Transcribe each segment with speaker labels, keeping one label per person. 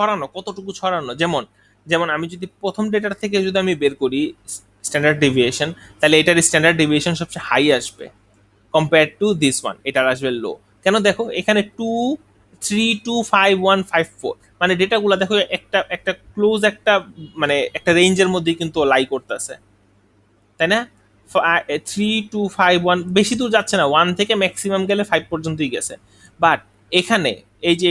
Speaker 1: ছড়ানো, কতটুকু ছড়ানো। যেমন যেমন আমি যদি প্রথম ডেটার থেকে যদি আমি বের করি স্ট্যান্ডার্ড ডেভিয়েশন, তাহলে এটার স্ট্যান্ডার্ড ডেভিয়েশন সবচেয়ে হাই আসবে কম্পেয়ার টু দিস ওয়ান, এটার আসবে লো। কেন দেখো এখানে 2 3 2 5 1 5 4, মানে ডেটাগুলো দেখো একটা একটা ক্লোজ একটা মানে একটা রেঞ্জের মধ্যেই কিন্তু লাই করতেছে, তাই না? 3 2 5 1 বেশি দূর যাচ্ছে না, 1 থেকে ম্যাক্সিমাম গেলে 5 পর্যন্তই গেছে। বাট এখানে এই যে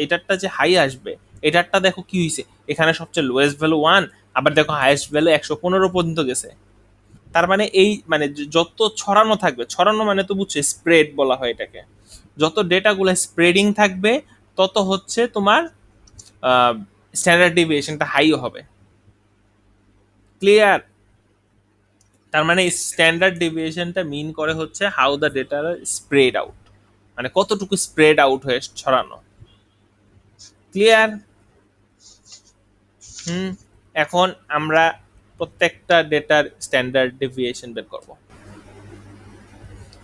Speaker 1: এটারটা যে হাই আসবে, এটারটা দেখো কি হয়েছে, এখানে সবচেয়ে লোয়েস্ট ভ্যালু 1, আবার দেখো হাইয়েস্ট ভ্যালু 115 পর্যন্ত গেছে। তার মানে এই মানে যত ছড়ানো থাকবে, ছড়ানো মানে তো বুঝছো স্প্রেড বলা হয় এটাকে, যত ডেটাগুলো স্প্রেডিং থাকবে তত হচ্ছে তোমার স্ট্যান্ডার্ড ডেভিয়েশনটা হাইও হবে। ক্লিয়ার? তার মানে স্ট্যান্ডার্ড ডেভিয়েশনটা মিন করে হচ্ছে how the data spread out, মানে কতটুকু স্প্রেড আউট হয়ে ছড়ানো। ক্লিয়ার? হুম। এখন আমরা প্রত্যেকটা ডেটার স্ট্যান্ডার্ড ডেভিয়েশন বের করব।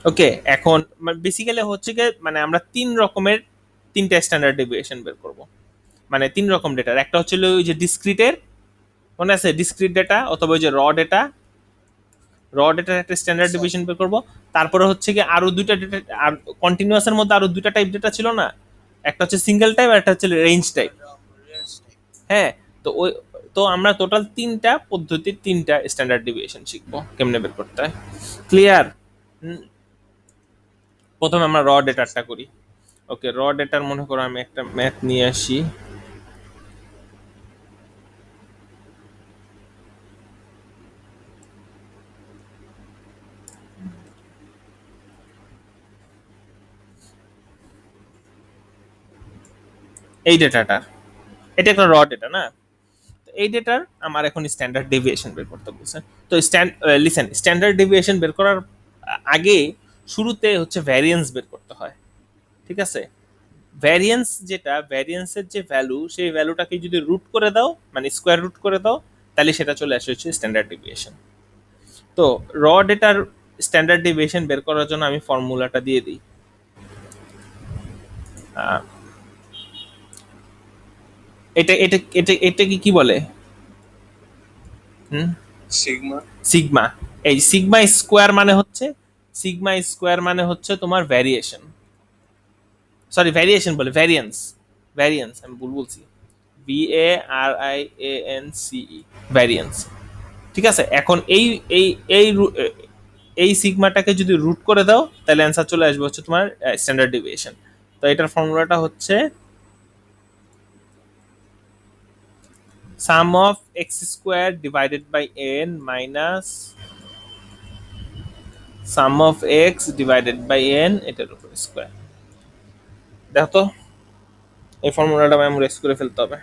Speaker 1: ওকে, এখন বেসিক্যালি হচ্ছে কি মানে আমরা তিন রকমের তিনটা স্ট্যান্ডার্ড ডেভিয়েশন বের করব। মানে তিন রকম ডেটার, একটা হচ্ছে ওই যে ডিসক্রিটের, মনে আছে ডিসক্রিট ডেটা, অথবা ওই যে ডেটা, ডেটার একটা স্ট্যান্ডার্ড ডিভিশন বের করবো। তারপরে হচ্ছে কি আরো দুইটা ডেটা, আর কন্টিনিউয়াসের মধ্যে আরো দুইটা টাইপ ডেটা ছিল না, একটা হচ্ছে সিঙ্গেল টাইপ আর একটা হচ্ছে রেঞ্জ টাইপ। হ্যাঁ, তো ওই তো আমরা টোটাল তিনটা পদ্ধতির তিনটা স্ট্যান্ডার্ড ডিভিয়েশন শিখবো কেমনে বের করতে হয়। ক্লিয়ার? প্রথমে আমরা ডেটারটা করি। ওকে, ডেটার মনে করো আমি একটা ম্যাথ নিয়ে আসি। এই ডেটাটা, এটা একটা ডেটা না, এই ডেটার আমার এখন স্ট্যান্ডার্ড ডেভিয়েশন বের করতে বলছে। তো লিসেন, স্ট্যান্ডার্ড ডেভিয়েশন বের করার আগে শুরুতে হচ্ছে ভ্যারিয়েন্স বের করতে হয়। ঠিক আছে? ভ্যারিয়েন্স যেটা, ভ্যারিয়েন্সের যে ভ্যালু, সেই ভ্যালুটাকে যদি রুট করে দাও, মানে স্কোয়ার রুট করে দাও, তাহলে সেটা চলে আসে হচ্ছে স্ট্যান্ডার্ড ডেভিয়েশন। তো ডেটার স্ট্যান্ডার্ড ডেভিয়েশন বের করার জন্য আমি ফর্মুলাটা দিয়ে দিই। আহ, এটা এটা এটা এটাকে কি বলে? হুম,
Speaker 2: সিগমা।
Speaker 1: সিগমা। এই সিগমা স্কোয়ার মানে হচ্ছে তোমার ভ্যারিয়েশন, সরি ভ্যারিয়েশন বলে ভ্যারিয়েন্স, ভ্যারিয়েন্স আমি ভুল বলছি, VARIANCE, ভ্যারিয়েন্স। ঠিক আছে, এখন এই এই এই এই সিগমাটাকে যদি রুট করে দাও তাহলে অ্যান্সার চলে আসবে হচ্ছে তোমার স্ট্যান্ডার্ড ডেভিয়েশন। তো এটার ফর্মুলাটা হচ্ছে sum of x square divided by n minus sum of x divided by n এটার উপর স্কোয়ার। দেখো তো, এই ফর্মুলাটা মেমোরাইজ করে ফেলতে হবে।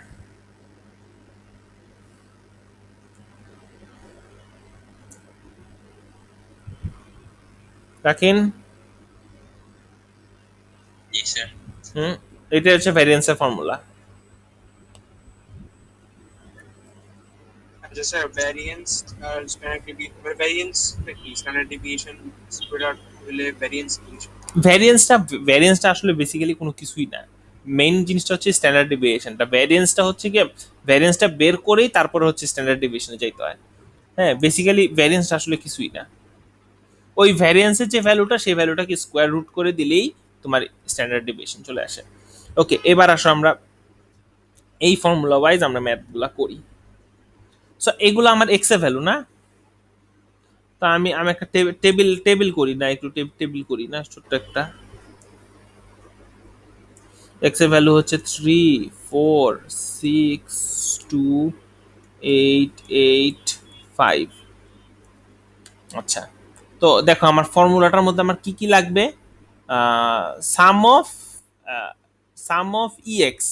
Speaker 1: রাখিন।
Speaker 2: জি স্যার।
Speaker 1: হুম, এটা হচ্ছে ভ্যারিয়েন্সের ফর্মুলা।
Speaker 2: আচ্ছা স্যার, ভ্যারিয়েন্স আর স্ট্যান্ডার্ড ডেভিয়েশন, ভ্যারিয়েন্স কি স্ট্যান্ডার্ড ডেভিয়েশন প্রোডাক্ট হলে ভ্যারিয়েন্স কি?
Speaker 1: ভ্যারিয়েন্সটা ভ্যারিয়েন্সটা আসলে বেসিক্যালি কোনো কিছুই না, মেইন জিনিসটা হচ্ছে স্ট্যান্ডার্ড ডেভিয়েশনটা। ভ্যারিয়েন্সটা হচ্ছে কি, ভ্যারিয়েন্সটা বের করেই তারপরে হচ্ছে স্ট্যান্ডার্ড ডেভিয়েশনে যাইতে হয়। হ্যাঁ, বেসিক্যালি ভ্যারিয়েন্সটা আসলে কিছুই না, ওই ভ্যারিয়েন্সের যে ভ্যালুটা সেই ভ্যালুটাকে স্কোয়ার রুট করে দিলেই তোমার স্ট্যান্ডার্ড ডেভিয়েশন চলে আসে। ওকে, এবার আসো আমরা এই ফর্মুলা ওয়াইজ আমরা ম্যাথগুলো করি। সো এগুলো আমার এক্স এর ভ্যালু না, তা আমি আমি একটা টেবিল টেবিল করি না, একটু টেবিল করি না ছোট্ট একটা। এক্স এর ভ্যালু হচ্ছে 3 4 6 2 8 8 5। আচ্ছা, তো দেখো আমার ফর্মুলাটার মধ্যে আমার কি কি লাগবে। Sum of sum of e x,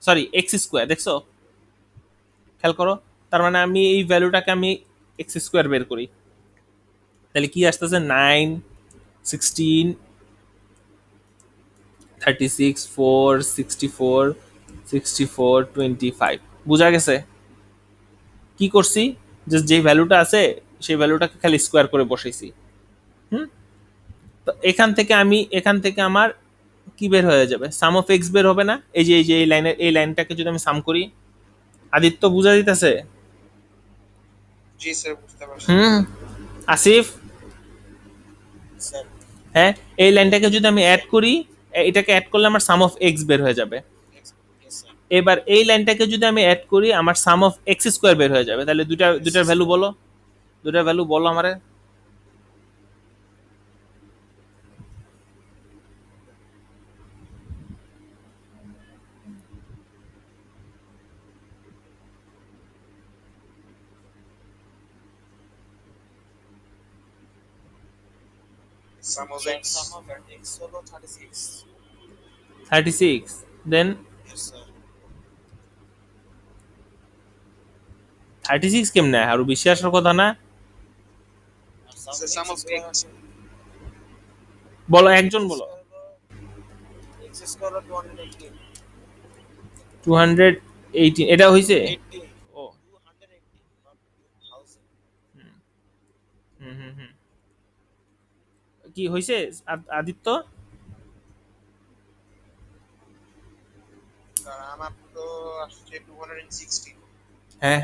Speaker 1: sorry x square, দেখছো খেয়াল করো, তার মানে আমি এই ভ্যালুটাকে আমি এক্স স্কোয়ার বের করি, তাহলে কি আসতেছে 9 16 36 4 64 64 25। বুঝা গেছে কি করছি? যে ভ্যালুটা আছে সেই ভ্যালুটাকে খালি স্কোয়ার করে বসাইছি। হুম, তো এখান থেকে আমার কি বের হয়ে যাবে? সাম অফ এক্স বের হবে না? এই যে এই লাইনের এই লাইনটাকে যদি আমি সাম করি, আদিত্য বুঝা দিতেছে?
Speaker 2: জি স্যার, বুঝতে পারছি।
Speaker 1: হুম। আসিফ,
Speaker 3: স্যার।
Speaker 1: হ্যাঁ, এই লাইনটাকে যদি আমি অ্যাড করি, এটাকে অ্যাড করলে আমার সাম অফ এক্স বের হয়ে যাবে।
Speaker 3: Yes, sir.
Speaker 1: এবার এই লাইনটাকে যদি আমি অ্যাড করি, আমার সাম অফ এক্স স্কোয়ার বের হয়ে যাবে। তাহলে দুইটার ভ্যালু বলো, দুইটার ভ্যালু বলো আমারে।
Speaker 2: Sum of
Speaker 3: Sir,
Speaker 2: x.
Speaker 3: sum of x হলো 36.
Speaker 1: 36, দেন
Speaker 3: Yes, sir.
Speaker 1: 36 কেমনে আরো বেশি আসার কথা না?
Speaker 3: আর sum
Speaker 2: sir
Speaker 3: of
Speaker 2: some
Speaker 3: x
Speaker 2: of
Speaker 3: square
Speaker 2: x.
Speaker 3: আছে
Speaker 1: বলো,
Speaker 3: x
Speaker 1: একজন বলো।
Speaker 3: square হলো x square হলো 218.
Speaker 1: 218 এটা হইছে?
Speaker 3: 80.
Speaker 1: ও,
Speaker 3: 280, not 2000.
Speaker 1: হুম হুম হুম। কি হইছে আদিত্য?
Speaker 2: স্যার আমার তো আসছে 216।
Speaker 1: হ্যাঁ,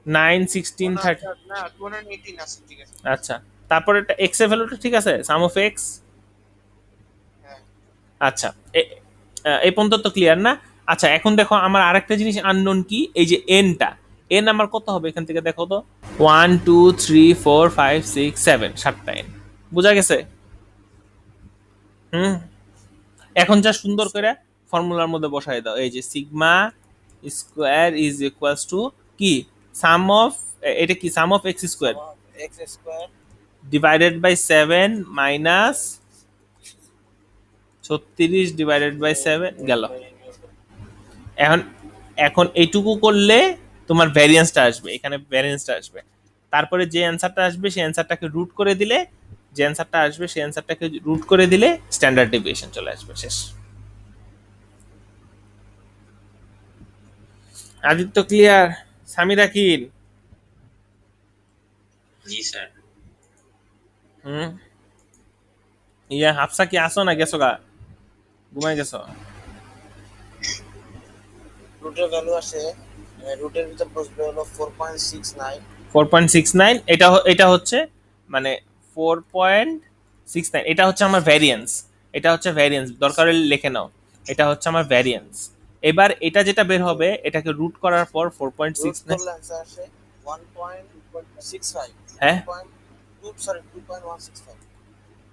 Speaker 1: 9
Speaker 2: ও
Speaker 1: 16
Speaker 2: না
Speaker 1: 30।
Speaker 2: স্যার, না 218 আছে, ঠিক আছে।
Speaker 1: আচ্ছা, তারপরে এটা এক্স এর ভ্যালুটা ঠিক আছে, সাম অফ এক্স।
Speaker 2: হ্যাঁ
Speaker 1: আচ্ছা, এই পর্যন্ত তো ক্লিয়ার না? আচ্ছা, এখন দেখো আমার আরেকটা জিনিস আননোন কি, এই যে এনটা, এন আমার কত হবে এখান থেকে দেখো তো। 1 2 3 4 5 6 7, 7টা এন। বোঝা গেছে? হুম। এখন যা সুন্দর করে ফর্মুলার মধ্যে বসাই দাও, এই যে sigma square is equals to কি, সাম অফ, এটা কি, sum of x square
Speaker 3: Sum of x square
Speaker 1: divided by 7 minus 36 divided by 7 গেল। এখন এখন এইটুকু করলে তোমার ভ্যারিয়েন্সটা আসবে, এখানে ভ্যারিয়েন্সটা আসবে। তারপরে যে অ্যান্সারটা আসবে সেই অ্যান্সারটাকে রুট করে দিলে, যে অ্যান্সারটা আসবে সেই অ্যান্সারটাকে রুট করে দিলে স্ট্যান্ডার্ড ডেভিয়েশন চলে আসবে, শেষ। আদিত্য ক্লিয়ার? সামিরা কিন?
Speaker 4: জি স্যার।
Speaker 1: হুম। ইয়া হাফসা কি আসো না গেছো গা, ঘুমাই গেছো?
Speaker 3: রুটের ভ্যালু আসে, রুটের ভিতর বসবে হলো 4.69.
Speaker 1: 4.69, এটা হচ্ছে মানে 4.69, এটা হচ্ছে আমার ভ্যারিয়েন্স। এটা হচ্ছে ভ্যারিয়েন্স, দরকার হলে লিখে নাও, এটা হচ্ছে আমার ভ্যারিয়েন্স। এবার এটা যেটা বের হবে এটাকে রুট করার পর
Speaker 3: রুট
Speaker 1: 4.69।
Speaker 3: করলে অ্যান্সার আসে 1.65.
Speaker 1: হ্যাঁ
Speaker 3: 1.2, সরি 2.165.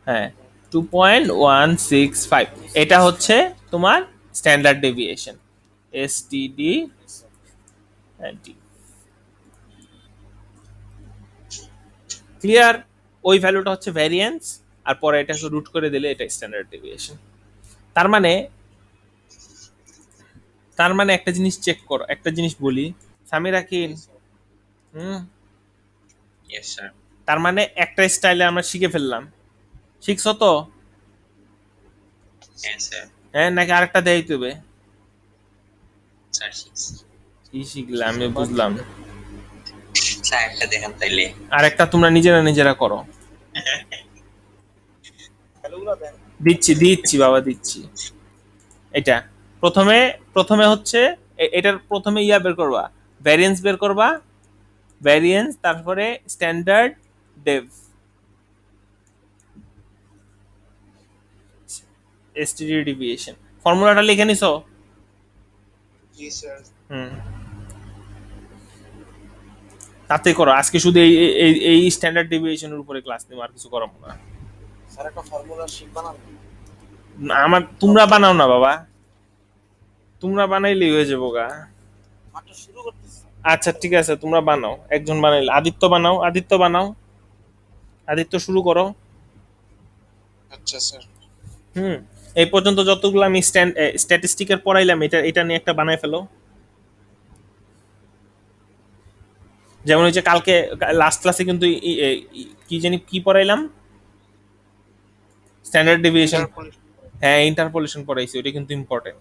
Speaker 1: হ্যাঁ, 2.165, এটা হচ্ছে তোমার standard deviation, STD.
Speaker 3: Yes, sir.
Speaker 1: Clear? ওই ভ্যালুটা হচ্ছে ভ্যারিয়েন্স, আর পরে এটাকে রুট করে দিলে এটা স্ট্যান্ডার্ড ডেভিয়েশন। তার মানে, একটা জিনিস চেক করো, একটা জিনিস বলি, সামিরা কি,
Speaker 3: Yes, sir.
Speaker 1: হুম,
Speaker 4: ইয়েস স্যার।
Speaker 1: তার মানে একটা স্টাইলে আমরা শিখে ফেললাম, শিখছো তো?
Speaker 4: হ্যাঁ স্যার।
Speaker 1: হ্যাঁ, নাকি আরেকটা দেয় তবে?
Speaker 4: স্যার শিখছি।
Speaker 1: কি শিখলাম আমি বুঝলাম।
Speaker 4: স্যার একটা দেখান তাইলে।
Speaker 1: আরেকটা তোমরা নিজেরা নিজেরা করো।
Speaker 3: ভ্যালুগুলো দেন।
Speaker 1: দিচ্ছি দিচ্ছি বাবা, দিচ্ছি। এটা প্রথমে, হচ্ছে এটার প্রথমে ইয়া বের করবা, ভ্যারিয়েন্স বের করবা, ভ্যারিয়েন্স, তারপরে স্ট্যান্ডার্ড ডেভ, এসটিডি ডেভিয়েশন। ফর্মুলাটা লিখে নিছো?
Speaker 2: জি স্যার।
Speaker 1: হুম, তাতে করো আজকে শুধু এই এই স্ট্যান্ডার্ড ডেভিয়েশনের উপরে ক্লাস নিব, আর কিছু করাবো না।
Speaker 3: স্যার একটা ফর্মুলা শিখবা না?
Speaker 1: আমার, তোমরা বানাও না বাবা, তোমরা বানাইলেই হয়ে যাবো গা।
Speaker 3: মাত্র শুরু করতেছি।
Speaker 1: আচ্ছা ঠিক আছে, তোমরা বানাও, একজন বানাইলে, আদিত্য বানাও, আদিত্য বানাও, আদিত্য শুরু করো।
Speaker 2: আচ্ছা স্যার।
Speaker 1: হুম। এই পর্যন্ত যতগুলো আমি স্ট্যাটিস্টিকের পড়াইলাম, এটা এটা নিয়ে একটা বানাই ফেলো। যেমন ওই যে কালকে লাস্ট ক্লাসে কিন্তু কি জানি কি পড়াইলাম, স্ট্যান্ডার্ড ডেভিয়েশন।
Speaker 2: ইন্টারপোলেশন।
Speaker 1: হ্যাঁ, ইন্টারপোলেশন পড়াইছি, ওটা কিন্তু ইম্পর্টেন্ট।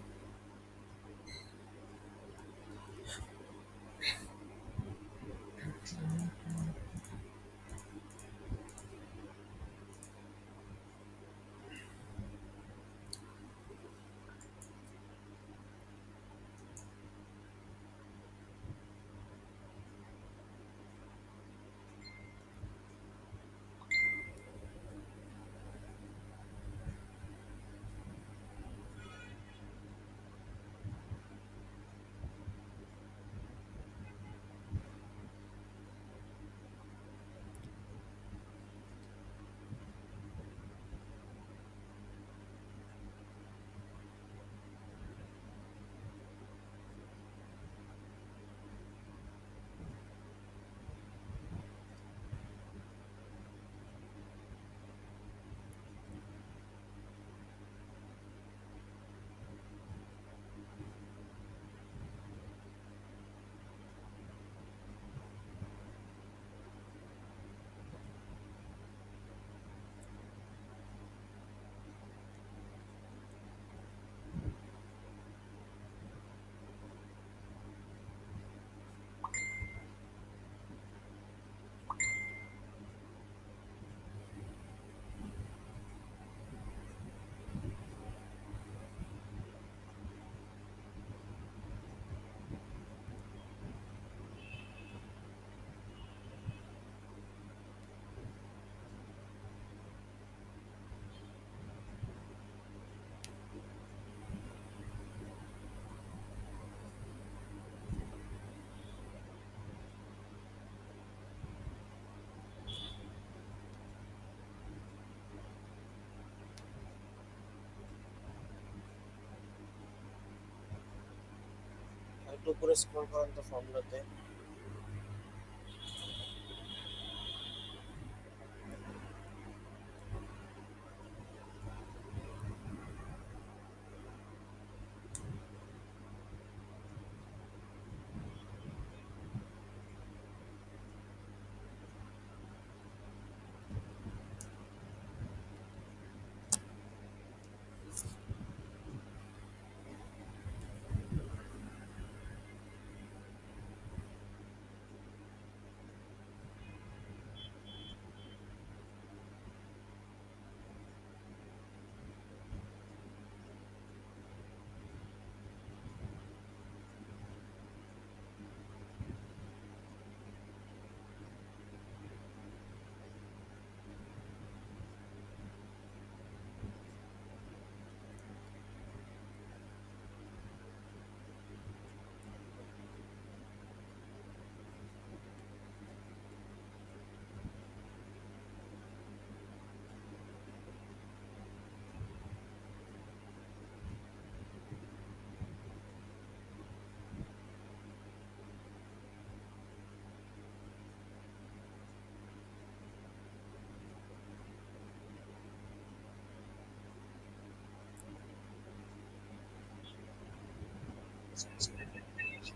Speaker 3: একটু উপরে স্ক্রল করেন তো ফর্মুলাতে।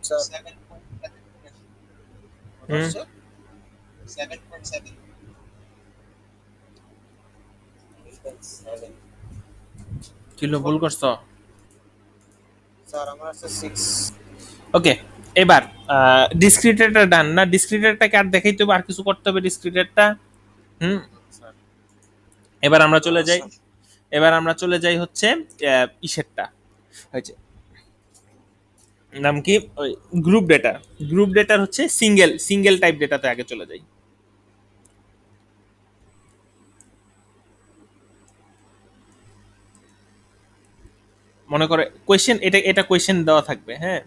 Speaker 3: স্যার
Speaker 2: 7.7
Speaker 1: কিলো ভুল করছো?
Speaker 3: স্যার আমার আছে 6।
Speaker 1: ওকে, এবার ডিসক্রিটেটর ডান না? ডিসক্রিটেটরটাকে আর দেখাইতে হবে, আর কিছু করতে হবে ডিসক্রিটেটরটা। হুম,
Speaker 3: স্যার
Speaker 1: এবার আমরা চলে যাই, হচ্ছে ইসেরটা হয়েছে নাম কি, ওই গ্রুপ ডেটা। গ্রুপ ডেটার হচ্ছে সিঙ্গেল টাইপ ডেটাতে আগে চলে যাই। মনে করে কোয়েশ্চেন, এটা কোয়েশ্চেন দেওয়া থাকবে, হ্যাঁ।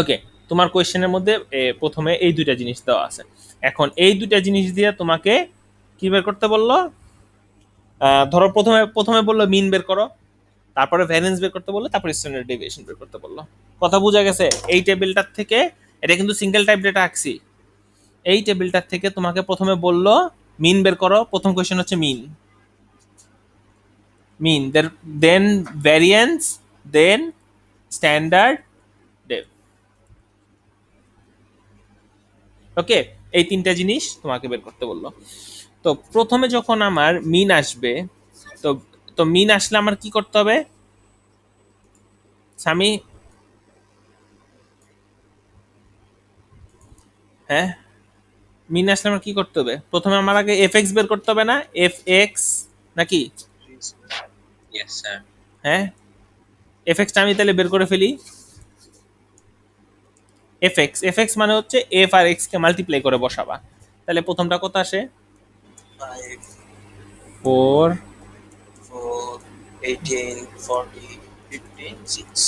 Speaker 1: ওকে, তোমার কোয়েশ্চেনের মধ্যে প্রথমে এই দুইটা জিনিস দেওয়া আছে। এখন এই দুইটা জিনিস দিয়ে তোমাকে কি বের করতে বললো? ধরো প্রথমে প্রথমে বললো মিন বের করো, তারপরে ভ্যারিয়েন্স বের করতে বললো, তারপরে স্ট্যান্ডার্ড ডেভিয়েশন বের করতে বললো। কথা বোঝা গেছে? এই টেবিলটার থেকে, এটা কিন্তু সিঙ্গেল টাইপ ডেটা আঁকছি, এই টেবিলটার থেকে তোমাকে প্রথমে বললো মিন বের করো। প্রথম কোয়েশ্চেন হচ্ছে মিন, দেন ভ্যারিয়েন্স, দেন স্ট্যান্ডার্ড ডেভ। ওকে, এই তিনটা জিনিস তোমাকে বের করতে বললো। তো প্রথমে যখন আমার মিন আসবে, তো তো মিন আসলে আমার কি করতে হবে স্বামী? হ্যাঁ, মিন আসলে আমার কি করতে হবে? প্রথমে আমার আগে এফ এক্স বের করতে হবে না? এফ এক্স নাকি?
Speaker 4: Yes, sir.
Speaker 1: হ্যাঁ, এফ এক্সটা আমি তাহলে বের করে ফেলি। এফ এক্স মানে হচ্ছে এফ আর এক্স কে মাল্টিপ্লাই করে বসাবা। তাহলে প্রথমটা কত আসে?
Speaker 3: 5
Speaker 1: ফোর
Speaker 3: 4 18 40 15 6।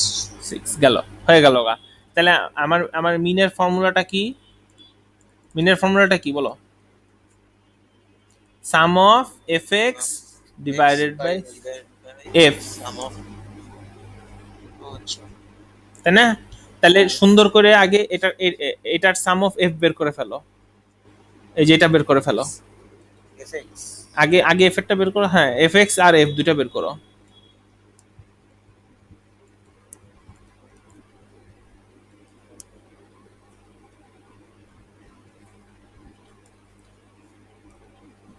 Speaker 1: সিক্স গেল, হয়ে গেল গা। তাহলে আমার আমার মিনের ফর্মুলাটা কি? মিনের ফর্মুলাটা কি বলো? Sum of f x divided by f,
Speaker 3: sum of. আচ্ছা
Speaker 1: তাই না? তাহলে সুন্দর করে আগে এটার সাম অফ এফ বের করে ফেলো। এই যে এটা বের করে ফেলো
Speaker 3: fx
Speaker 1: আগে, এফ এরটা বের করো। হ্যাঁ, এফ এক্স আর এফ দুইটা বের করো।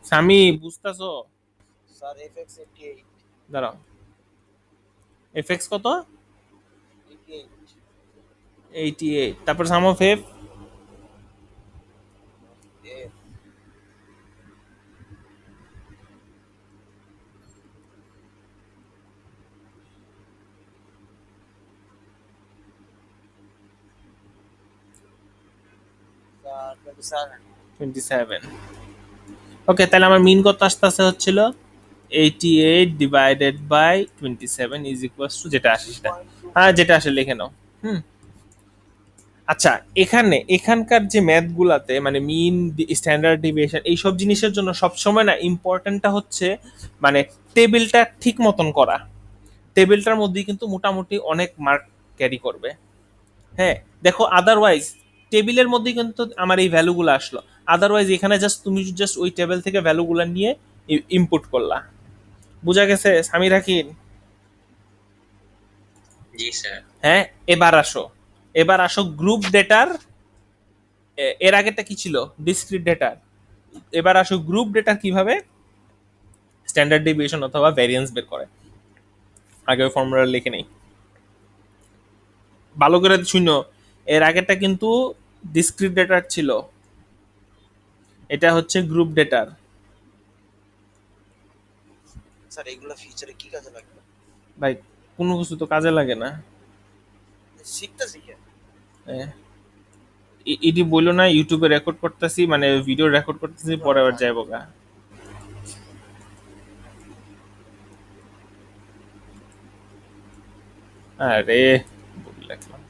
Speaker 1: স্বামী বুঝতেছো?
Speaker 3: স্যার fx 88
Speaker 1: দাঁড়াও, এফ এক্স কত?
Speaker 3: 88
Speaker 1: 88, তারপর sum of f
Speaker 3: f sir 27।
Speaker 1: 27। Okay, তাহলে আমার মিন কত আসতে হচ্ছিল 88 divided by 27 is equals to যেটা আসে সেটা, হ্যাঁ যেটা আসে লিখে নাও। হুম, আচ্ছা, এখানকার যে ম্যাথগুলাতে মানে মিন, স্ট্যান্ডার্ড ডিভিয়েশন এইসব জিনিসের জন্য সবসময় না ইম্পর্টেন্টটা হচ্ছে মানে টেবিলটা ঠিক মতন করা। টেবিলটার মধ্যেই কিন্তু মোটামুটি অনেক মার্ক ক্যারি করবে। হ্যাঁ, দেখো আদারওয়াইজ টেবিলের মধ্যেই কিন্তু আমার এই ভ্যালুগুলো আসলো। আদারওয়াইজ এখানে জাস্ট তুমি জাস্ট ওই টেবিল থেকে ভ্যালুগুলো নিয়ে ইনপুট করলা। বুঝা গেছে সামির হাকিম?
Speaker 4: जी सर।
Speaker 1: হ্যাঁ, এবার আসো গ্রুপ ডেটার। এর আগেরটা কি ছিল? ডিসক্রিট ডেটার। এবার আসো গ্রুপ ডেটা কিভাবে স্ট্যান্ডার্ড ডেভিয়েশন অথবা ভ্যারিয়েন্স বের করে। আগে ওই ফর্মুলা লিখে নেই, ভালো করে শুনো। এর আগেরটা কিন্তু ডিসক্রিট ডেটার ছিল, এটা হচ্ছে গ্রুপ ডেটার।
Speaker 3: স্যার এগুলো ফিচারে কি কাজে লাগবে?
Speaker 1: ভাই কোনো কিছু তো কাজে লাগে না।
Speaker 3: শিখতেছি কি?
Speaker 1: এটি বললো না ইউটিউবে রেকর্ড করতেছি, মানে ভিডিও রেকর্ড করতেছি, পরে আবার যাইব গা। আরে ভুল লিখলাম।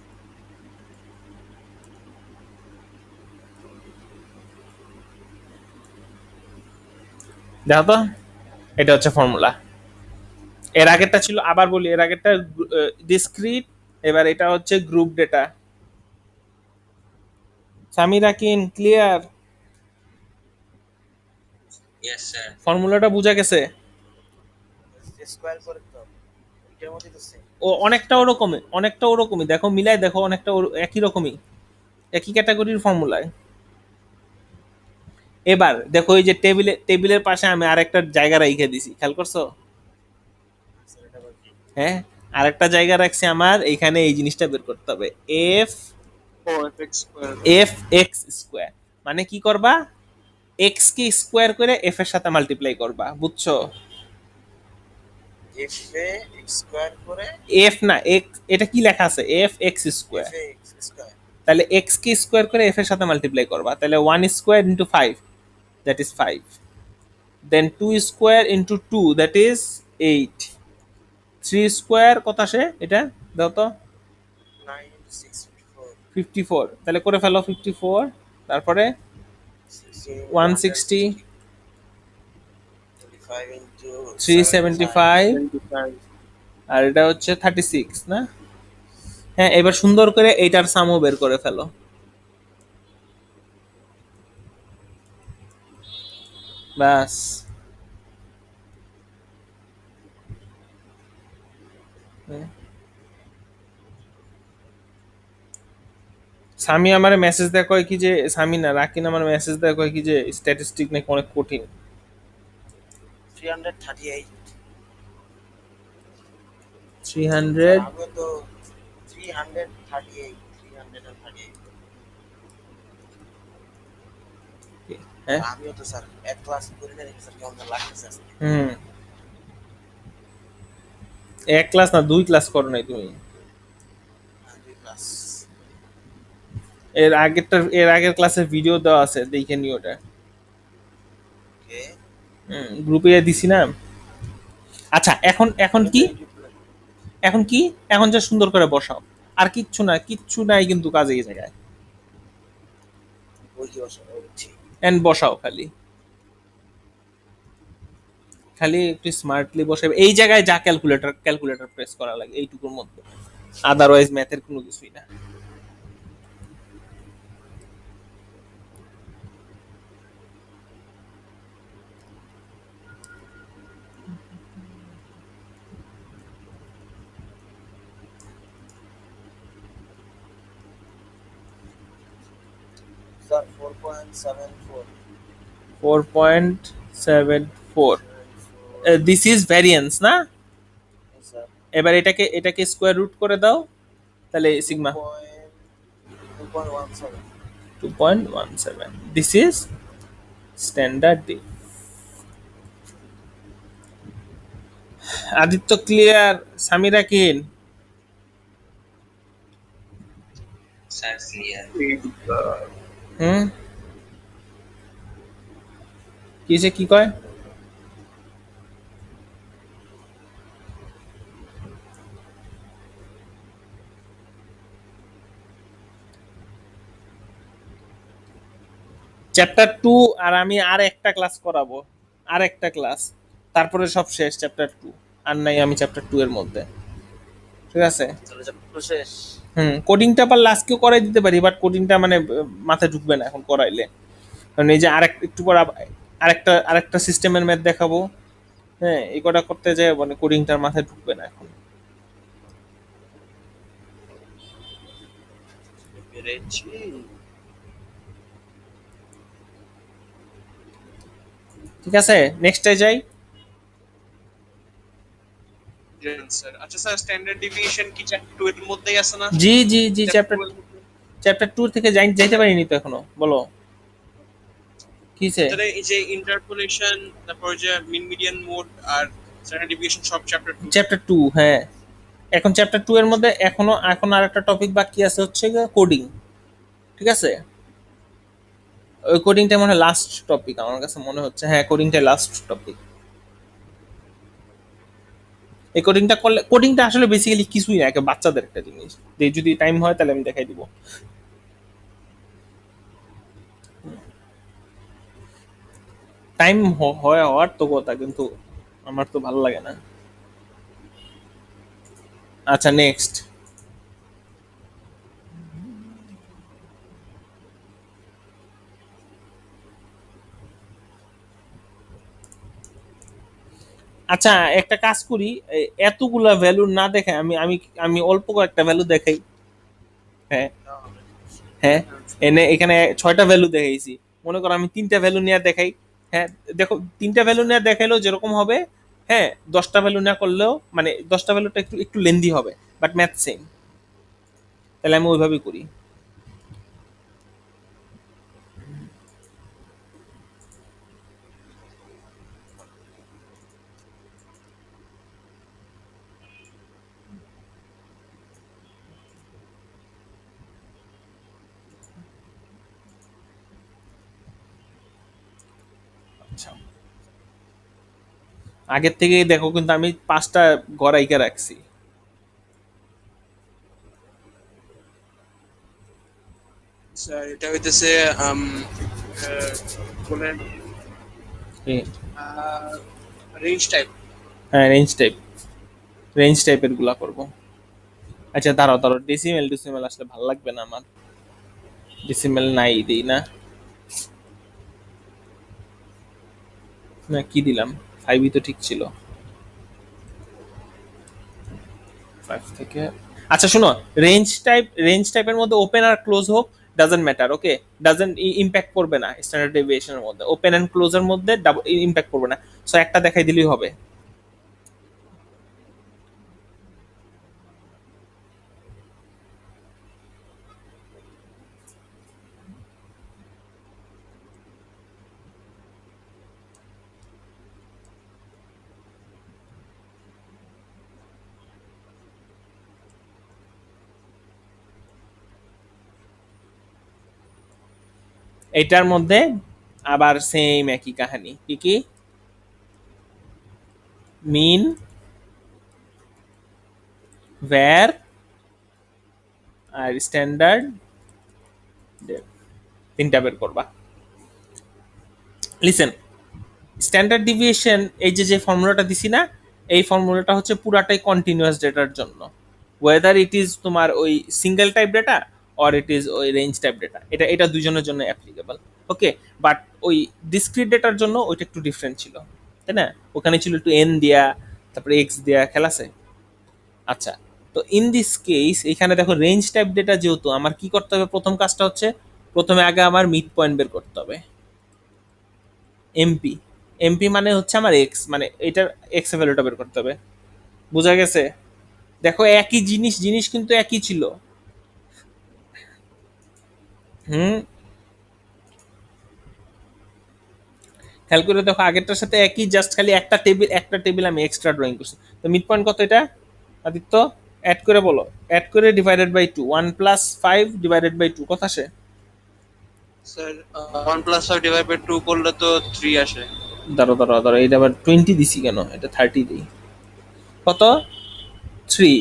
Speaker 1: দেখো তো, এটা হচ্ছে ফর্মুলা। এর আগেরটা ছিল, আবার বলি, এর আগেরটা ডিসক্রিট, এবার এটা হচ্ছে গ্রুপ ডেটা। সামিরা কিন ক্লিয়ার?
Speaker 4: Yes sir.
Speaker 1: ফর্মুলাটা বোঝা গেছে?
Speaker 3: স্কোয়ার করে তো এটার মধ্যে তো সেম।
Speaker 1: ও অনেকটা ওরকমই দেখো, মিলাই দেখো, অনেকটা একই রকমই, একই ক্যাটাগরির ফর্মুলায়। এবার দেখো এই যে টেবিলের পাশে আমি আরেকটা জায়গা রেখে দিছি, খেয়াল করছো?
Speaker 3: স্যার এটা আবার কি?
Speaker 1: হ্যাঁ, আরেকটা জায়গা রাখছি আমার, এইখানে এই জিনিসটা বের করতে হবে। এফ
Speaker 2: ও fx square।
Speaker 1: F x square মানে কি করবা? এক্স কে স্কোয়ার করে এফ এর সাথে মাল্টিপ্লাই করবা, বুঝছো?
Speaker 3: এফ এ এক্স স্কোয়ার করে
Speaker 1: এফ না এক্স, এটা কি লেখা আছে? F x square.
Speaker 3: এফ এ এক্স স্কোয়ার।
Speaker 1: তাহলে এক্স কে স্কোয়ার করে এফ এর সাথে মাল্টিপ্লাই করবা, তাহলে 1 square into 5, that is 5। Then 2 square into 2, that is 8। 3 square কত আসে এটা? দাও তো।
Speaker 3: 9 ইন্টু 6 54।
Speaker 1: 54, তাহলে করে ফেলো 54। তারপরে
Speaker 3: 16
Speaker 1: 160,
Speaker 3: 25 ইন্টু
Speaker 1: 375,
Speaker 2: 25।
Speaker 1: আর এটা হচ্ছে 36 না? হ্যাঁ, এবার সুন্দর করে এইটার সামও বের করে ফেলো। ব্যাস। হ্যাঁ। সামি আমার মেসেজ দেয় কয় কি যে, সামি না রাকিন আমার মেসেজ দেয় কয় কি যে স্ট্যাটিস্টিক নাকি অনেক কঠিন।
Speaker 3: 338।
Speaker 1: 300?
Speaker 3: আমিও তো 338 338।
Speaker 1: হ্যাঁ,
Speaker 3: আমিও তো স্যার এক ক্লাস করে না স্যার কেমন লাগতেছে আজকে।
Speaker 1: হুম, এক ক্লাস না 2 ক্লাস করো নাই তুমি।
Speaker 3: দুই ক্লাস।
Speaker 1: এর আগের ক্লাসের ভিডিও দেওয়া আছে, দেখে নিও ওটা।
Speaker 3: ওকে।
Speaker 1: গ্রুপে দিছি না। আচ্ছা, এখন কি এখন যা সুন্দর করে বসাও। আর কিচ্ছু নাই কিন্তু কাজে এই জায়গায়।
Speaker 3: ওই কি বসে বুঝছি।
Speaker 1: এন্ড বসাও, খালি একটু স্মার্টলি বসে এই জায়গায় যা ক্যালকুলেটর প্রেস করা লাগে এইটুকুর মধ্যে, আদারওয়াইজ ম্যাথের কোনো কিছুই না।
Speaker 3: স্যার 4.74।
Speaker 1: 4.74, দিস ইজ ভ্যারিয়েন্স না?
Speaker 3: স্যার
Speaker 1: এবার এটাকে স্কোয়ার রুট করে দাও, তাহলে sigma
Speaker 3: 2.17।
Speaker 1: 2.17, this is standard d. Aditya clear? Samira কিন?
Speaker 4: Sir clear.
Speaker 1: হুম, কিসে কি কয়? চ্যাপ্টার 2 আর আমি আর একটা ক্লাস করাবো, আর একটা ক্লাস, তারপরে সব শেষ চ্যাপ্টার 2। আর নাই আমি চ্যাপ্টার 2 এর মধ্যে, ঠিক আছে?
Speaker 3: তাহলে চ্যাপ্টার শেষ।
Speaker 1: কোডিংটা পারলে আজকেও করাই দিতে পারি, বাট কোডিংটা মানে মাথায় ঢুকবে না এখন করাইলে। কারণ এই যে একটু পর আরেকটা সিস্টেমের ম্যাথ দেখাবো, হ্যাঁ এই কটা করতে যায় মানে কোডিংটার মাথায় ঢুকবে না এখন।
Speaker 3: পেরেছি।
Speaker 1: ঠিক আছে, নেক্সটে যাই।
Speaker 2: স্যার আচ্ছা স্যার স্ট্যান্ডার্ড ডেভিয়েশন কি চ্যাপ্টার 2 এর মধ্যেই আছে না?
Speaker 1: জি জি জি, চ্যাপ্টার
Speaker 2: 2 এর মধ্যে?
Speaker 1: চ্যাপ্টার 2 থেকে যাইতে পারিনি তো এখনো, বলো কিছে?
Speaker 2: তাহলে এই যে ইন্টারপোলেশন, তারপর যে মিন মিডিয়ান মোড আর স্ট্যান্ডার্ড ডেভিয়েশন সব চ্যাপ্টার 2।
Speaker 1: চ্যাপ্টার 2, হ্যাঁ। এখন চ্যাপ্টার 2 এর মধ্যে এখন আর একটা টপিক বাকি আছে, হচ্ছে কোডিং, ঠিক আছে? ওই কোডিংটা মনে হয় লাস্ট টপিক আমার কাছে মনে হচ্ছে, হ্যাঁ কোডিংটা লাস্ট টপিক। এই কোডিংটা করলে, কোডিংটা আসলে বেসিক্যালি কিছুই না, একটা বাচ্চাদের একটা জিনিস, যদি টাইম হয় তাহলে আমি দেখাই দিব। টাইম হয় হওয়ার তো কথা, কিন্তু আমার তো ভালো লাগে না। আচ্ছা নেক্সট। আচ্ছা একটা কাজ করি, এতগুলা ভ্যালু না দেখে আমি আমি আমি অল্প কয়েকটা ভ্যালু দেখাই। হ্যাঁ হ্যাঁ, এখানে 6টা ভ্যালু দেখাইছি, মনে করো আমি 3টা ভ্যালু নিয়ে দেখাই। হ্যাঁ দেখো, 3টা ভ্যালু নিয়ে দেখাইলেও যেরকম হবে, হ্যাঁ 10টা ভ্যালু না করলেও, মানে 10টা ভ্যালুটা একটু একটু লেন্দি হবে, বাট ম্যাথ সেম। তাহলে আমি ওইভাবেই করি। আচ্ছা আগের থেকেই দেখো, কিন্তু আমি 5টা গড়াইকে রাখছি।
Speaker 2: স্যার এটা হইতেছে বলেন রেঞ্জ টাইপ।
Speaker 1: হ্যাঁ রেঞ্জ টাইপের গুলা করবো। আচ্ছা দাঁড়াও দাঁড়াও, ডেসিমেল আসলে ভালো লাগবে না আমার, ডেসিমেল নাই দিই না। না কি দিলাম, 5ই তো ঠিক ছিল। 5 থেকে, আচ্ছা শোনো, রেঞ্জ টাইপের মধ্যে ওপেন আর ক্লোজ হোক doesn't matter, okay? Doesn't impact করবে না স্ট্যান্ডার্ড ডেভিয়েশনের মধ্যে, ওপেন এন্ড ক্লোজের মধ্যে ইম্প্যাক্ট করবে না। সো একটা দেখাই দিলেই হবে। এটার মধ্যে আবার সেম একই কাহিনী, কি কি? মিন, ভ্যার, আর স্ট্যান্ডার্ড, 3টা বের করবা। লিসেন, স্ট্যান্ডার্ড ডিভিয়েশন, এই যে ফর্মুলাটা দিছি না, এই ফর্মুলাটা হচ্ছে পুরাটাই কন্টিনিউয়াস ডেটার জন্য, ওয়েদার ইট ইজ তোমার ওই single type data or it is ওই রেঞ্জ টাইপ ডেটা, এটা দুজনের জন্য অ্যাপ্লিকেবল, ওকে? বাট ওই ডিসক্রিট ডেটার জন্য ওইটা একটু ডিফারেন্ট ছিল, তাই না? ওখানে ছিল একটু এন দেয়া, তারপরে এক্স দেয়া, খেলাছে। আচ্ছা, তো ইন দিস কেস এখানে দেখো, রেঞ্জ টাইপ ডেটা যেহেতু, আমার কি করতে হবে, প্রথম কাজটা হচ্ছে প্রথমে আগে আমার মিড পয়েন্ট বের করতে হবে। এমপি, এমপি মানে হচ্ছে আমার এক্স, মানে এটার এক্স ভ্যালুটা বের করতে হবে। বোঝা গেছে? দেখো একই জিনিস কিন্তু একই ছিল। হুম, খেয়াল করে দেখো, আগেরটার সাথে একই, জাস্ট খালি একটা টেবিল আমি এক্সট্রা ড্রয়িং করছি। তো মিড পয়েন্ট কত এটা আদিত্য? অ্যাড করে বলো, অ্যাড করে divided by 2, 1 plus 5 divided by 2 কত আসে?
Speaker 2: স্যার 1 প্লাস 5 ডিভাইড বাই 2 করলে তো 3 আসে।
Speaker 1: দাঁড়ো, এটা আবার 20 দিছি কেন, এটা 30 দিই। কত? 3।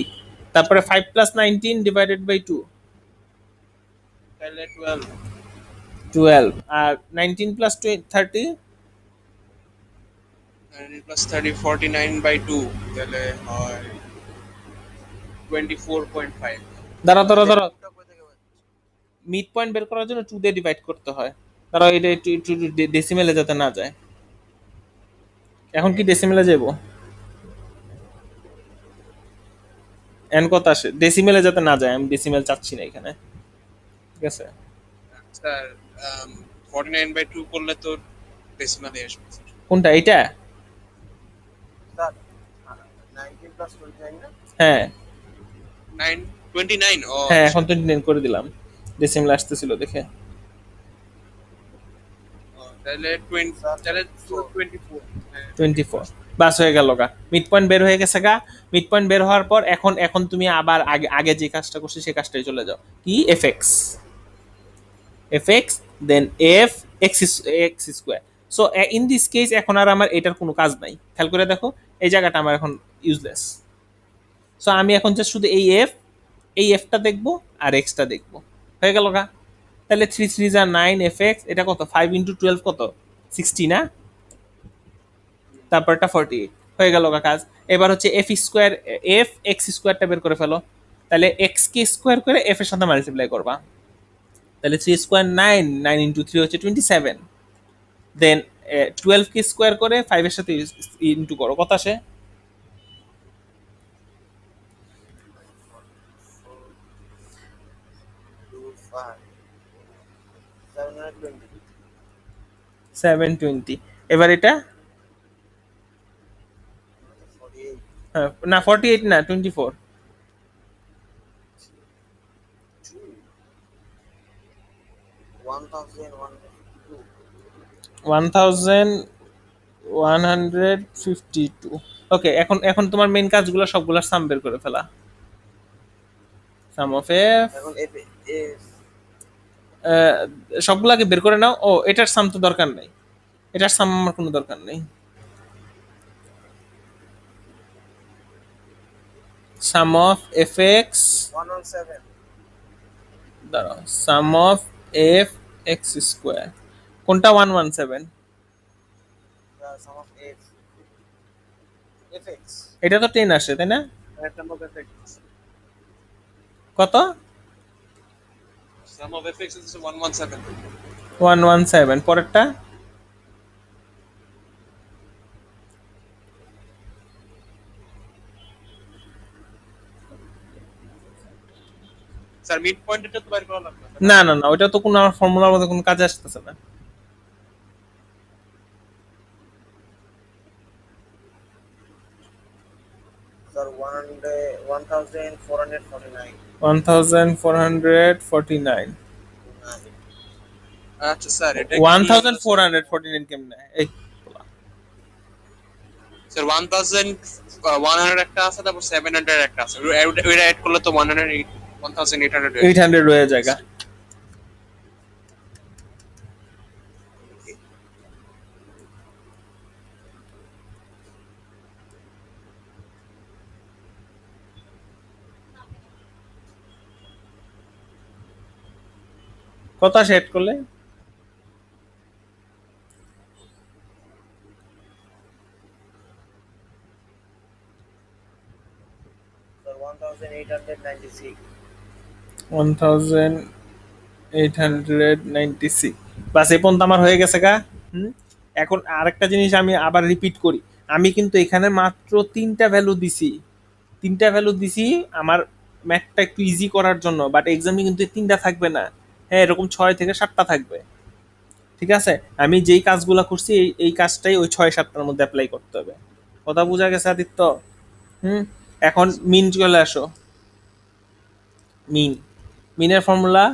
Speaker 1: তারপরে 5 প্লাস 19 ডিভাইডেড বাই 2,
Speaker 2: তাহলে 12।
Speaker 1: 12 আর 19 প্লাস 30
Speaker 2: 19 plus 30 49/2 তাহলে হয় 24.5
Speaker 1: দাঁড়া
Speaker 3: টুটা কই থেকে পাচ্ছি?
Speaker 1: মিড পয়েন্ট বের করার জন্য 2 দিয়ে ডিভাইড করতে হয়। দাঁড়াও এটা একটু একটু ডেসিমেলে যাতে না যায়। এখন কি ডেসিমেলে যাবো? এন কত আসে? ডেসিমেলে যাতে না যায়, আমি ডেসিমেল চাচ্ছি না এখানে। ঠিক আছে,
Speaker 2: স্যার 49/2 করলে তো ডেসিমালে আসবে স্যার।
Speaker 1: কোনটা এইটা?
Speaker 3: স্যার 19 প্লাস 29 না?
Speaker 1: হ্যাঁ
Speaker 2: 29 ও
Speaker 1: হ্যাঁ,
Speaker 2: আচ্ছা।
Speaker 1: এখন 29 করে দিলাম, ডেসিমেল আসতেছিল দেখে।
Speaker 2: তাহলে 20
Speaker 3: স্যার
Speaker 2: তাহলে
Speaker 3: 4
Speaker 2: 24 হ্যাঁ
Speaker 1: 24 বাস হয়ে গেল গা, মিড পয়েন্ট বের হয়ে গেছে গা। মিড পয়েন্ট বের হওয়ার পর এখন এখন তুমি আবার আগে আগে যে কাজটা করছো সেই কাজটাই চলে যাও। কি? F x then f x square. So in this case এখন আর আমার এটার কোনো কাজ নাই, খেয়াল করে দেখো এই জায়গাটা আমার এখন ইউজলেস। সো আমি এখন জাস্ট শুধু এই এফটা দেখবো আর এক্সটা দেখবো, হয়ে গেল গা। তাহলে 3 3 9 এফ এক্স, এটা কত? 5 × 12 কত? 60 না? তারপরটা 48, হয়ে গেল গা কাজ। এবার হচ্ছে এফ এক্স স্কোয়ারটা বের করে ফেলো। তাহলে এক্স কে স্কোয়ার করে এফ এর সাথে মাল্টিপ্লাই করবা। তাহলে 3 স্কোয়ার 9, 9 × 3 হচ্ছে 27। দেন 12 কে স্কোয়ার করে 5 এর সাথে ইন্টু করো, কত আসে?
Speaker 3: 2 5 720
Speaker 1: 720। এবার এটা
Speaker 3: 48
Speaker 1: না 48 না 24।
Speaker 3: 1152
Speaker 1: 1152। ওকে, এখন এখন তোমার মেইন কাজগুলো সবগুলোর সাম বের করে ফেলা। সাম অফ এফ,
Speaker 3: এখন এফ এফ
Speaker 1: সবগুলাকে বের করে নাও। ও এটার সাম তো দরকার নেই, এটার সাম আমার কোনো দরকার নেই। সাম অফ এফ এক্স,
Speaker 3: 117
Speaker 1: দাঁড়াও, সাম অফ এফ এক্স স্কোয়ার, কোনটা? 117?
Speaker 3: sum of f fx
Speaker 1: এটা তো 10 আসে তাই না?
Speaker 2: sum of fx
Speaker 1: কত?
Speaker 2: sum of fx is 117
Speaker 1: 117। পরেরটা?
Speaker 2: স্যার মিড পয়েন্টটা তো বাইর করা লাগবে
Speaker 1: না না না, ওইটা তো কোনো আমার ফর্মুলার মধ্যে কোনো কাজে আসতেছে না।
Speaker 3: sir 1449
Speaker 1: 1449।
Speaker 2: আচ্ছা স্যার এটা কি
Speaker 1: 1449 কেমনে? এই
Speaker 2: স্যার 1100 একটা আছে তারপর 700 একটা আছে ওইটা অ্যাড করলে তো 1800
Speaker 1: 800 রয়ে জায়গা। কত আসে অ্যাড করলে?
Speaker 3: sir 1896
Speaker 1: 1896। বাস এই পর্যন্ত আমার হয়ে গেছে গা। হুম, এখন আরেকটা জিনিস আমি আবার রিপিট করি, আমি কিন্তু এখানে মাত্র 3টা ভ্যালু দিছি। 3টা ভ্যালু দিছি আমার ম্যাথটা একটু ইজি করার জন্য, বাট এক্সামে কিন্তু এই 3টা থাকবে না। হ্যাঁ, এরকম 6 থেকে 7টা থাকবে। ঠিক আছে, আমি যেই কাজগুলো করছি এই কাজটাই ওই 6 7টার মধ্যে অ্যাপ্লাই করতে হবে। কথা বোঝা গেছে আদিত্য? হুম, এখন মিন চলে আসো। মিনের formula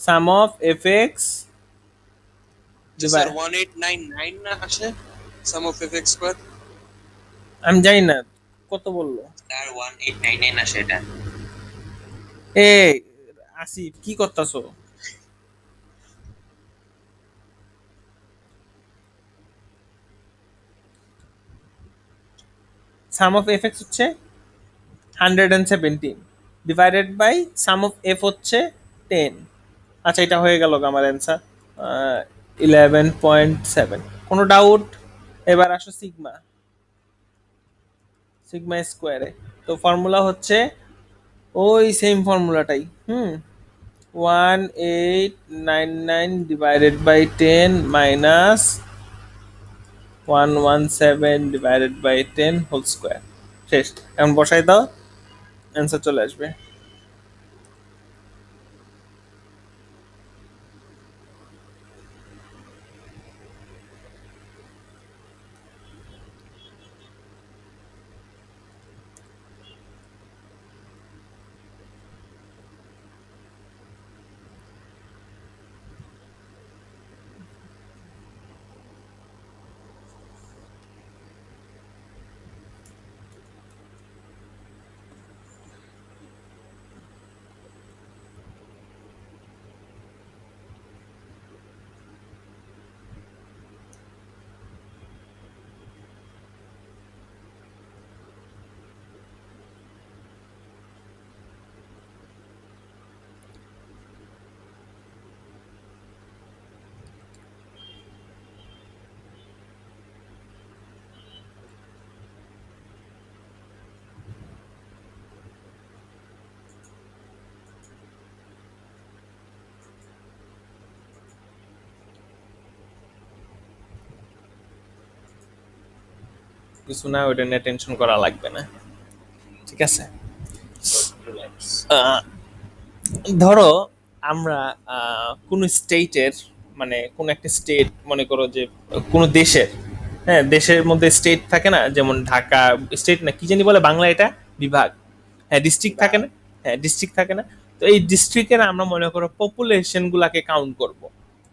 Speaker 1: sum of f x,
Speaker 2: sir 1899 না আসে sum of fx স্কয়ার
Speaker 1: আমি জানি না কত বললো।
Speaker 4: স্যার 1899 আসে এটা।
Speaker 1: এ আসিফ কি করতেছো? সাম অফ এফ এক্স হচ্ছে 117 divided by sum of F হচ্ছে 10। আচ্ছা, এটা হয়ে গেল আমার অ্যান্সার 11.7। কোনো ডাউট? এবার আসো সিগমা, সিগমা স্কোয়ারে। তো ফর্মুলা হচ্ছে ওই সেম ফর্মুলাটাই। 1899 divided by 10 minus 117 divided by 10 whole square. শেষ। এখন বসাই দাও, অ্যান্সার চলে আসবে। কিছু না, ওইটা নিয়ে টেনশন করা লাগবে না, ঠিক আছে। আহ, ধরো আমরা কোনো স্টেটের, মানে কোন একটা স্টেট, মনে করো যে কোনো দেশের, হ্যাঁ দেশের মধ্যে স্টেট থাকে না, যেমন ঢাকা, স্টেট না কি জানি বলে বাংলা এটা, বিভাগ, হ্যাঁ ডিস্ট্রিক্ট থাকে না, হ্যাঁ ডিস্ট্রিক্ট থাকে না। তো এই ডিস্ট্রিক্টের আমরা মনে করো পপুলেশন গুলাকে কাউন্ট করব,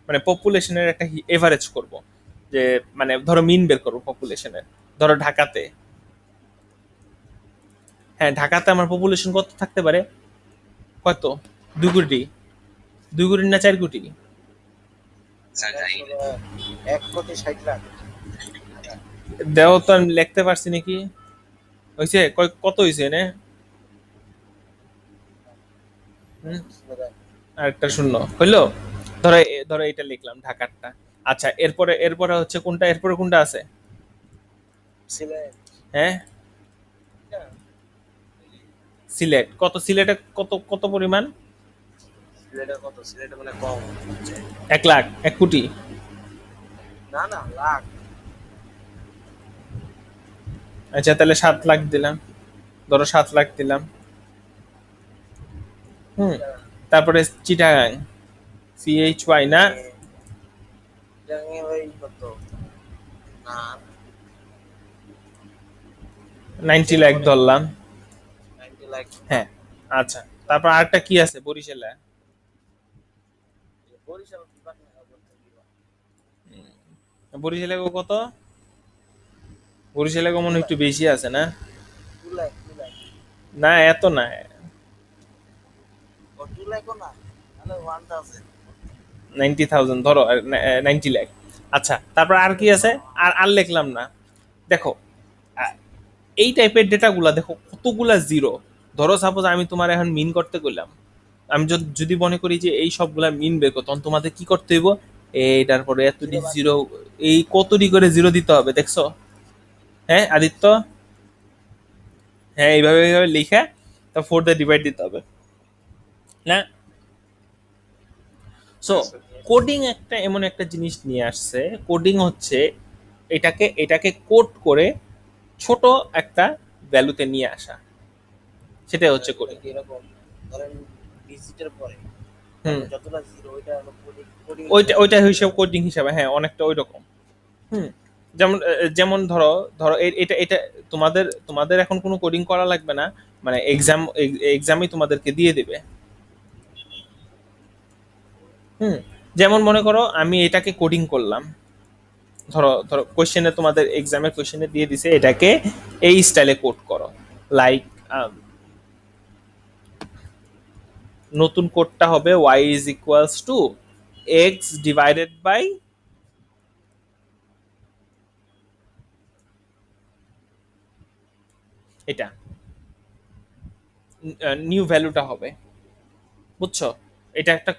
Speaker 1: মানে পপুলেশনের একটা এভারেজ করব, যে মানে ধরো মিন বের করবো পপুলেশনের। ধরো ঢাকাতে, হ্যাঁ ঢাকাতে আমার পপুলেশন কত থাকতে পারে, কত? 2 কোটি, 2 কোটি না 4 কোটি?
Speaker 4: স্যার জানি না।
Speaker 3: 1,60,00,000।
Speaker 1: দেও তো, আমি লিখতে পারছি নাকি? হয়েছে কত হয়েছে নে? আরেকটা শূন্য হইলো। ধরো ধরো এটা লিখলাম ঢাকারটা। আচ্ছা, এরপরে এরপরে হচ্ছে কোনটা, এরপরে কোনটা আছে?
Speaker 3: সিলেট।
Speaker 1: হ্যাঁ সিলেট, কত সিলেটে, কত কত পরিমাণ?
Speaker 3: সিলেটে কত? সিলেটে মানে কম।
Speaker 1: 1 লাখ, 1 কোটি?
Speaker 3: না না, লাখ।
Speaker 1: আচ্ছা তাহলে 7 লাখ দিলাম, ধরো 7 লাখ দিলাম। হুম, তারপরে চিটাগাং, CHY না,
Speaker 3: জানি ভাই কত? না,
Speaker 1: 90 লাখ ধরলাম।
Speaker 3: 90,00,000।
Speaker 1: হ্যাঁ, আচ্ছা তারপর আরেকটা কি আছে, বরিশালে?
Speaker 3: বরিশাল বিভাগ না, বরিশাল বিভাগ।
Speaker 1: বরিশালে কত? বরিশালে মনে হয় একটু বেশি আছে না?
Speaker 3: 2,00,000, 2,00,000।
Speaker 1: না এত না,
Speaker 3: ও 2,00,000 না, তাহলে 1,000।
Speaker 1: 90,000 ধরো, 90 লাখ। আচ্ছা তারপর আর কি আছে? আর আর লিখলাম না। দেখো আহ, এই টাইপের ডেটাগুলা দেখো কতগুলা জিরো। ধরো সাপোজ আমি তোমার এখন মিন করতে গেলাম, আমি যদি মনে করি যে এই সবগুলা মিন বের করো, তখন তোমাদের কি করতে হইব? এইটার পরে এতটি জিরো, এই কতটি করে জিরো দিতে হবে, দেখছো? হ্যাঁ আদিত্য, হ্যাঁ এইভাবে এইভাবে লিখে তা 4 দিয়ে ডিভাইড দিতে হবে না? সো কোডিং একটা এমন একটা জিনিস নিয়ে আসছে, কোডিং হচ্ছে এটাকে এটাকে কোড করে ছোট একটা ভ্যালুতে নিয়ে আসা, সেটাই হচ্ছে কোডিং।
Speaker 3: এরকম ধরেন ডিজিটের পরে
Speaker 1: হুম,
Speaker 3: যতটা জিরো, ওইটা হলো কোডিং। কোডিং
Speaker 1: ওইটা ওইটা হিসাব, কোডিং হিসাবে, হ্যাঁ অনেকটা ওই রকম। হুম, যেমন যেমন ধরো ধরো এটা এটা তোমাদের তোমাদের এখন কোনো কোডিং করা লাগবে না, মানে এক্সামই তোমাদেরকে দিয়ে দিবে। হুম, যেমন মনে করো আমি এটাকে কোডিং করলাম, ধরো ধরো কোশ্চেনে, তোমাদের এক্সামের কোশ্চেনে দিয়ে দিছে এটাকে এই স্টাইলে কোড করো, লাইক নতুন কোডটা হবে y is equals to X divided by, এটা নিউ ভ্যালুটা হবে, বুঝছো? এটা একটা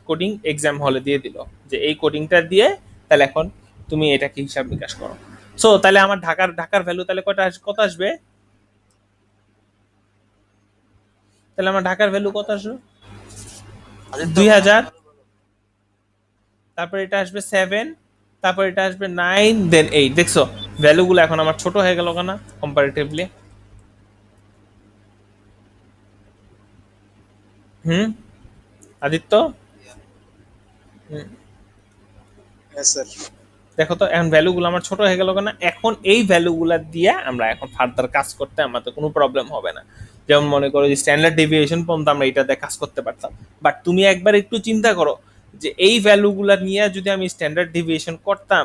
Speaker 1: কোডিং এক্সাম হলে দিয়ে দিল যে এই কোডিংটা দিয়ে তাহলে এখন তুমি এটাকে হিসাব নিকাশ করো। সো তাহলে আমার ঢাকার ভ্যালু তাহলে কত আসবে? তাহলে আমার ঢাকার ভ্যালু কত আসবে? 2000, তারপর এটা আসবে 7, তারপর এটা আসবে 9, দেন 8। দেখছো ভ্যালুগুলো এখন আমার ছোট হয়ে গেল কেন কম্পারেটিভলি? হুম আদিত্য,
Speaker 2: Yes, sir.
Speaker 1: দেখো তো এখন ভ্যালুগুলো আমার ছোট হয়ে গেল কেন? এখন এই ভ্যালুগুলো দিয়ে আমরা এখন ফার্দার কাজ করতে আমাদের কোনো প্রবলেম হবে না। যেমন মনে করো যে স্ট্যান্ডার্ড ডেভিয়েশন পর্যন্ত আমরা এটাতে কাজ করতে পারতাম, বাট তুমি একবার একটু চিন্তা করো যে এই ভ্যালুগুলো নিয়ে যদি আমি স্ট্যান্ডার্ড ডেভিয়েশন করতাম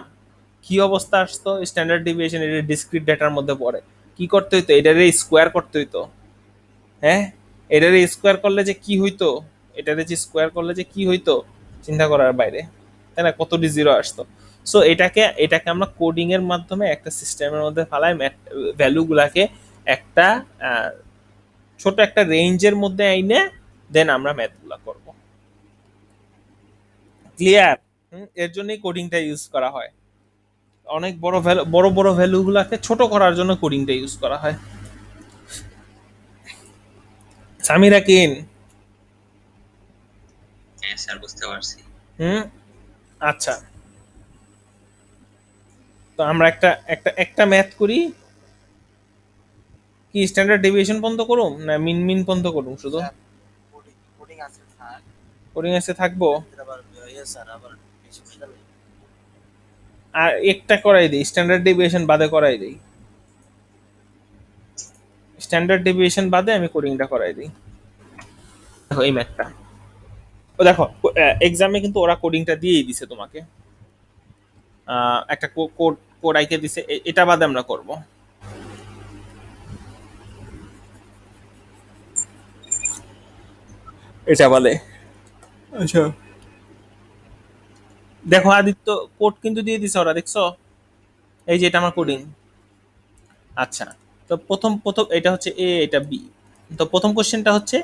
Speaker 1: কি অবস্থা আসতো? স্ট্যান্ডার্ড ডেভিয়েশন এটা ডিসক্রিট ডেটার মধ্যে পড়ে, কি করতে হইতো? এটারে স্কোয়ার করতে হইতো। হ্যাঁ, এটারে স্কোয়ার করলে যে কি হইতো, এটারে যে স্কোয়ার করলে যে কি হইতো চিন্তা করার বাইরে, তাই না? কতটি জিরো আসতো। সো এটাকে আমরা কোডিং এর মাধ্যমে একটা সিস্টেমের মধ্যে ফালাই ভ্যালুগুলাকে একটা আহ, ছোট একটা রেঞ্জের মধ্যে আইনে দেন আমরা ম্যাথগুলা করব। ক্লিয়ার? এর জন্যই কোডিংটা ইউজ করা হয়। অনেক বড় বড় ভ্যালুগুলাকে ছোট করার জন্য কোডিংটা ইউজ করা হয়। সামিরা কিন?
Speaker 4: হ্যাঁ স্যার, বুঝতে পারছি।
Speaker 1: হুম, আচ্ছা। তো আমরা একটা একটা একটা ম্যাথ করি, কি স্ট্যান্ডার্ড ডেভিয়েশন পর্যন্ত করুম না মিন মিন পর্যন্ত করুম? শুধু
Speaker 3: কোডিং আছে স্যার,
Speaker 1: কোডিং এসে থাকবো?
Speaker 3: আবার স্যার আবার স্পেশাল
Speaker 1: আর একটা করাই দিই, স্ট্যান্ডার্ড ডেভিয়েশন বাদে করাই দিই, স্ট্যান্ডার্ড ডেভিয়েশন বাদে আমি কোডিংটা করাই দিই। দেখো এই ম্যাথটা, ও দেখো এক্সামে কিন্তু ওরা কোডিংটা দিয়েই দিছে তোমাকে, একটা কোড কোড আইকে দিছে, এটা বাদে আমরা করব। এটা বলে আচ্ছা, দেখো আদিত্য কোড কিন্তু দিয়ে দিছে ওরা, দেখছো? এই যে এটা আমার কোডিং। আচ্ছা, তো প্রথম প্রথম এটা হচ্ছে এ, এটা বি। তো প্রথম কোশ্চেনটা হচ্ছে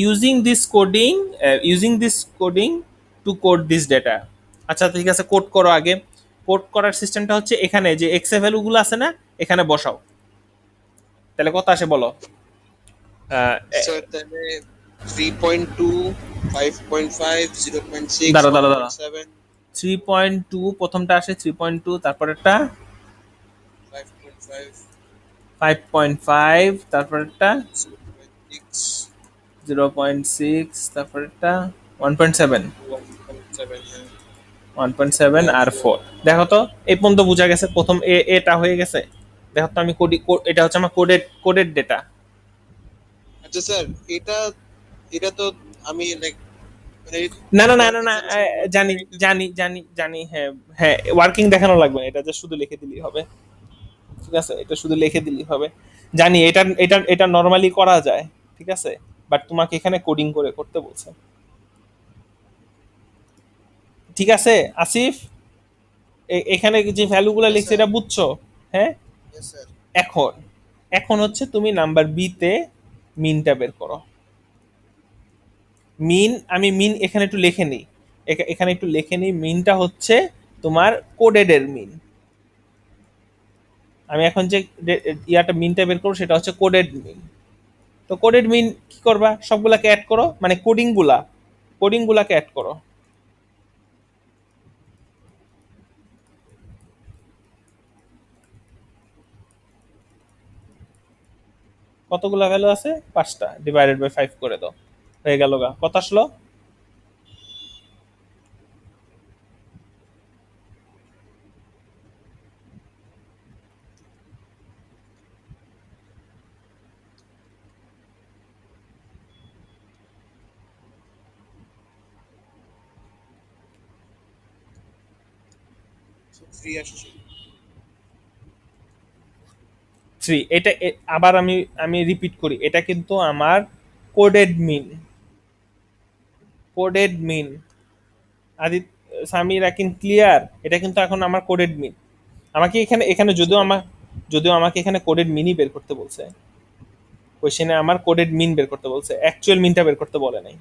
Speaker 1: using this coding to code this data. আচ্ছা ঠিক আছে, কোড করো আগে। কোড করার সিস্টেমটা হচ্ছে এখানে যে এক্স এর ভ্যালুগুলো আছে না, এখানে বসাও। তাহলে কত আসে বলো?
Speaker 2: So then 3.2, 5.5, 0.6,
Speaker 1: দাঁড়া দাঁড়া দাঁড়া,
Speaker 2: 1.7,
Speaker 1: 3.2 প্রথমটা আসে, 3.2 তারপরেরটা
Speaker 2: 5.5,
Speaker 1: 5.5 তারপরেরটা
Speaker 2: 0.6,
Speaker 1: 0.6 তারপরেরটা 1.7,
Speaker 2: 1.7.
Speaker 1: 1.7 আর 4। দেখো তো এই পর্যন্ত বোঝা গেছে, প্রথম এটা হয়ে গেছে। দেখো তো আমি এটা হচ্ছে আমার কোডেড ডেটা।
Speaker 2: আচ্ছা স্যার, এটা এটা তো আমি লাইক মানে
Speaker 1: না না না না না, জানি জানি জানি জানি, হ্যাঁ হ্যাঁ, ওয়ার্কিং দেখানো লাগবে না, এটা যে শুধু লিখে দিলেই হবে। ঠিক আছে, এটা শুধু লিখে দিলেই হবে। জানি এটা এটা এটা নরমালি করা যায়, ঠিক আছে, বাট তোমাকে এখানে কোডিং করে করতে বলছে। ঠিক আছে আসিফ, এখানে যে ভ্যালুগুলো
Speaker 3: Yes,
Speaker 1: লিখছে
Speaker 3: sir.
Speaker 1: এটা বুঝছো? হ্যাঁ,
Speaker 3: ইয়েস স্যার।
Speaker 1: এখন এখন হচ্ছে তুমি নাম্বার বি তে মিনটা বের করো। আমি মিন এখানে একটু লিখে নিই, এখানে একটু লিখে নিই। মিনটা হচ্ছে তোমার কোডেড এর মিন। আমি এখন যে ইয়াটা মিনটা বের করবো সেটা হচ্ছে কোডেড মিন। তো কোডেড মিন কি করবা? সবগুলাকে অ্যাড করো, মানে কোডিং গুলাকে অ্যাড করো। কতগুলা ভ্যালু আছে? 5টা, ডিভাইডেড বাই 5 করে দাও, হয়ে গেল গা। কত আসলো?
Speaker 2: ফ্রি আসছে।
Speaker 1: 3। এটা আবার আমি আমি রিপিট করি, এটা কিন্তু আমার কোডেড মিন। কোডেড মিন আদি সামির আকিন ক্লিয়ার? এটা কিন্তু এখন আমার কোডেড মিন। আমাকে এখানে এখানে যদিও আমাকে এখানে কোডেড মিনই বের করতে বলছে, কোশ্চেনে আমার কোডেড মিন বের করতে বলছে, অ্যাকচুয়াল মিনটা বের করতে বলে নাই।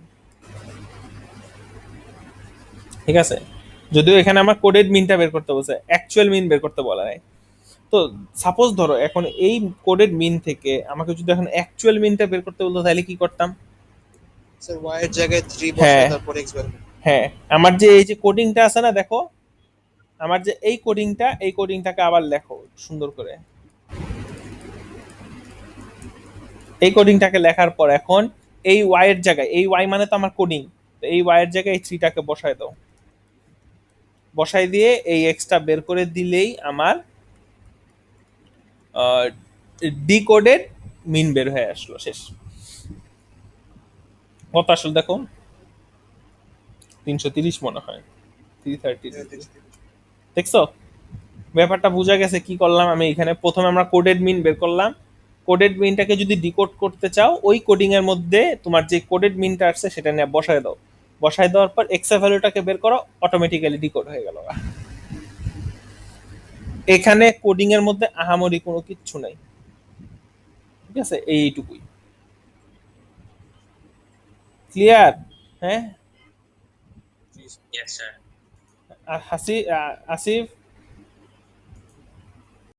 Speaker 1: ঠিক আছে, যদিও এখানে আমার কোডেড মিনটা বের করতে বলছে, অ্যাকচুয়াল মিন বের করতে বলা নাই। তো সাপোজ ধরো এখন এই কোডেড মিন থেকে আমাকে যদি এখন অ্যাকচুয়াল মিনটা বের করতে বলতো তাহলে কি করতাম?
Speaker 2: স্যার y এর জায়গায় 3
Speaker 1: হ্যাঁ,
Speaker 2: বসায় তারপর x বের করুন।
Speaker 1: হ্যাঁ, আমার যে এই যে কোডিংটা আছে না, দেখো আমার যে এই কোডিংটা, এই কোডিংটাকে আবার লেখো সুন্দর করে। এই কোডিংটাকে লেখার পর এখন এই ওয়াই এর জায়গায়, এই ওয়াই মানে তো আমার কোডিং, তো এই ওয়াই এর জায়গায় এই থ্রিটাকে বসায় দাও। বসাই দিয়ে এই এক্সটা বের করে দিলেই আমার ডিকোডেড মিন বের হয়ে আসলো, শেষ। কত আসলে দেখো, 330 মনে হয়, 330। দেখছো ব্যাপারটা বোঝা গেছে কি করলাম আমি এখানে? প্রথমে আমরা কোডেড মিন বের করলাম, কোডেড মিনটাকে যদি ডিকোড করতে চাও ওই কোডিং এর মধ্যে তোমার যে কোডেড মিনটা আসছে সেটা নিয়ে বসায় দাও, বসায় দেওয়ার পর এক্স এর ভ্যালুটাকে বের করো, অটোমেটিক্যালি ডিকোড হয়ে গেল। এখানে কোডিং এর মধ্যে আহামরি কোনো কিচ্ছু নাই, ঠিক আছে, এইটুকুই। ক্লিয়ার? হ্যাঁ।
Speaker 4: Yes sir.
Speaker 1: আর আসিফ,